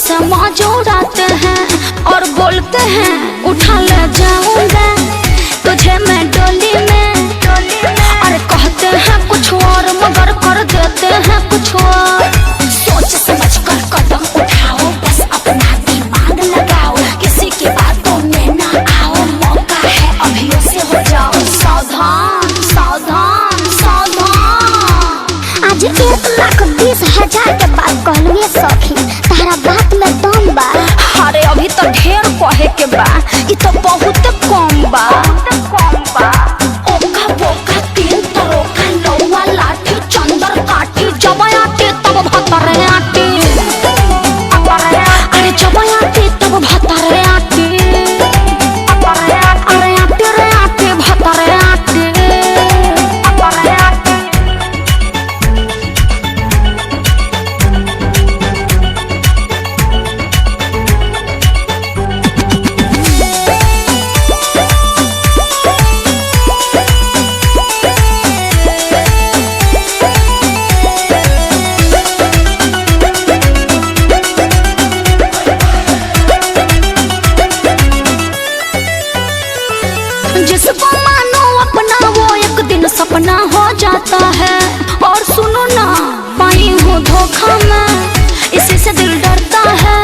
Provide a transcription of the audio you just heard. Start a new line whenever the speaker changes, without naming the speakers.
से मौज उड़ाते हैं और बोलते हैं उठा ले जाऊंगा तुझे मैं डोली में। अरे कहते हैं कुछ और मगर कर देते हैं कुछ और। सोच समझ कर कदम उठाओ, बस अपना दिमाग लगाओ, किसी की बातों में ना आओ, मौका है अभी से हो जाओ सावधान सावधान सावधान।
आज 1,20,000 के बाद कहलू ये सखी तारा बात में दम बा।
अरे अभी तो ढेर कहे के बा, ई तो बहुत कम बा। ओका बोका तीन तरोका लौवा लाठी चंदर काटी जब आटे तब भतरे आटे। अरे जब आटे तब भतरे आटे। अरे आटे रे आटे भतरे आटे। जिसको मानो अपना वो एक दिन सपना हो जाता है। और सुनो ना पाई हूँ धोखा मैं, इसी से दिल डरता है।